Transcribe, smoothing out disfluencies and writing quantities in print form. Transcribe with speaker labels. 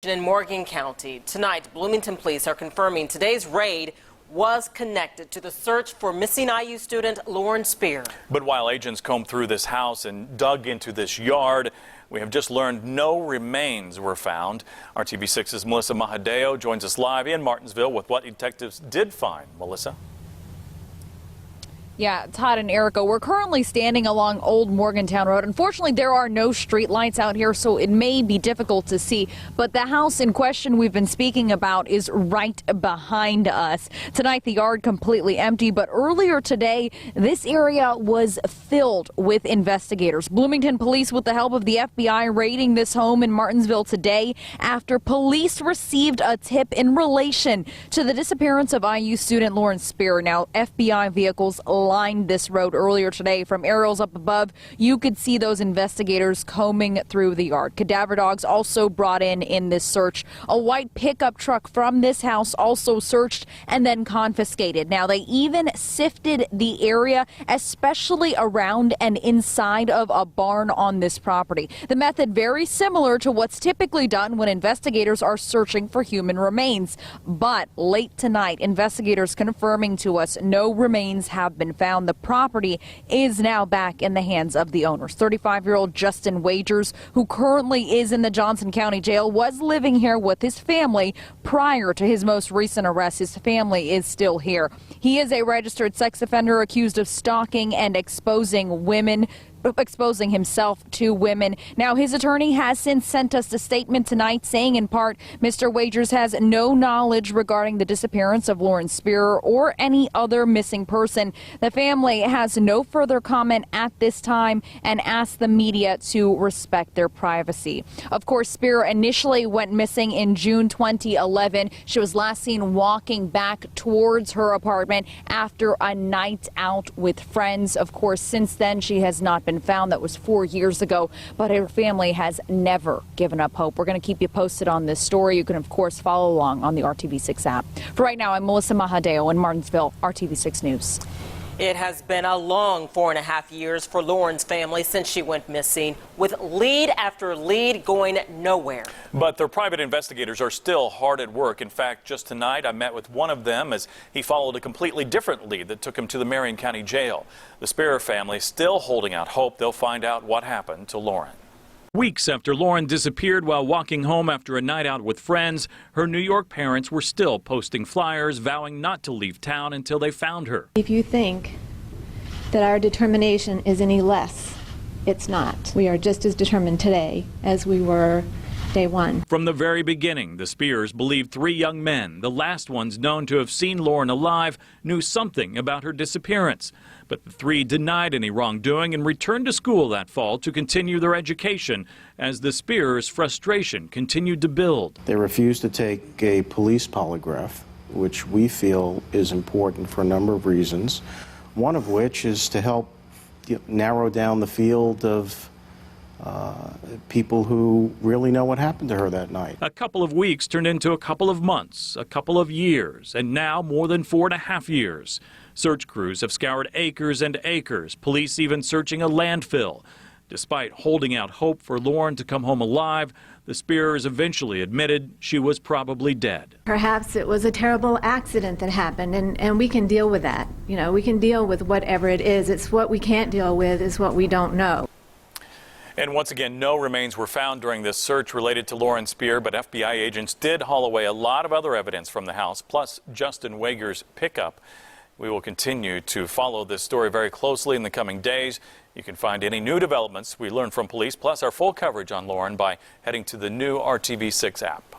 Speaker 1: In Morgan County. Tonight, Bloomington police are confirming today's raid was connected to the search for missing IU student Lauren Spierer.
Speaker 2: But while agents combed through this house and dug into this yard, we have just learned no remains were found. RTV6's Melissa Mahadeo joins us live in Martinsville with what detectives did find. Melissa?
Speaker 3: Yeah, Todd and Erica, we're currently standing along Old Morgantown Road. Unfortunately, there are no street lights out here, so it may be difficult to see. But the house in question we've been speaking about is right behind us. Tonight, the yard completely empty, but earlier today, this area was filled with investigators. Bloomington police, with the help of the FBI, raiding this home in Martinsville today after police received a tip in relation to the disappearance of IU student Lauren Spierer. Now, FBI vehicles lined this road earlier today. From aerials up above, you could see those investigators combing through the yard. Cadaver dogs also brought in this search. A white pickup truck from this house also searched and then confiscated. Now, they even sifted the area, especially around and inside of a barn on this property. The method very similar to what's typically done when investigators are searching for human remains. But late tonight, investigators confirming to us no remains have been found. The property is now back in the hands of the owners. 35-year-old Justin Wagers, who currently is in the Johnson County Jail, was living here with his family prior to his most recent arrest. His family is still here. He is a registered sex offender accused of stalking and exposing himself to women. Now, his attorney has since sent us a statement tonight saying, in part, Mr. Wagers has no knowledge regarding the disappearance of Lauren Spierer or any other missing person. The family has no further comment at this time and asked the media to respect their privacy. Of course, Spierer initially went missing in June 2011. She was last seen walking back towards her apartment after a night out with friends. Of course, since then, she has not been found. That was 4 years ago, but her family has never given up hope. We're going to keep you posted on this story. You can, of course, follow along on the RTV6 app. For right now, I'm Melissa Mahadeo in Martinsville, RTV6 News.
Speaker 1: It has been a long 4.5 years for Lauren's family since she went missing, with lead after lead going nowhere.
Speaker 2: But their private investigators are still hard at work. In fact, just tonight I met with one of them as he followed a completely different lead that took him to the Marion County Jail. The Spierer family still holding out hope they'll find out what happened to Lauren. Weeks after Lauren disappeared while walking home after a night out with friends, her New York parents were still posting flyers vowing not to leave town until they found her.
Speaker 4: If you think that our determination is any less, it's not. We are just as determined today as we were day one.
Speaker 2: From the very beginning, the Spierers believed 3 young men, the last ones known to have seen Lauren alive, knew something about her disappearance. But the 3 denied any wrongdoing and returned to school that fall to continue their education as the Spierers' frustration continued to build.
Speaker 5: They refused to take a police polygraph, which we feel is important for a number of reasons, one of which is to help narrow down the field of people who really know what happened to her that night.
Speaker 2: A couple of weeks turned into a couple of months, a couple of years, and now more than 4.5 years. Search crews have scoured acres and acres, police even searching a landfill. Despite holding out hope for Lauren to come home alive, the Spierers eventually admitted she was probably dead.
Speaker 4: Perhaps it was a terrible accident that happened, and we can deal with that. You know, we can deal with whatever it is. It's what we can't deal with is what we don't know.
Speaker 2: And once again, no remains were found during this search related to Lauren Spierer, but FBI agents did haul away a lot of other evidence from the house, plus Justin Wagers' pickup. We will continue to follow this story very closely in the coming days. You can find any new developments we learn from police, plus our full coverage on Lauren by heading to the new RTV6 app.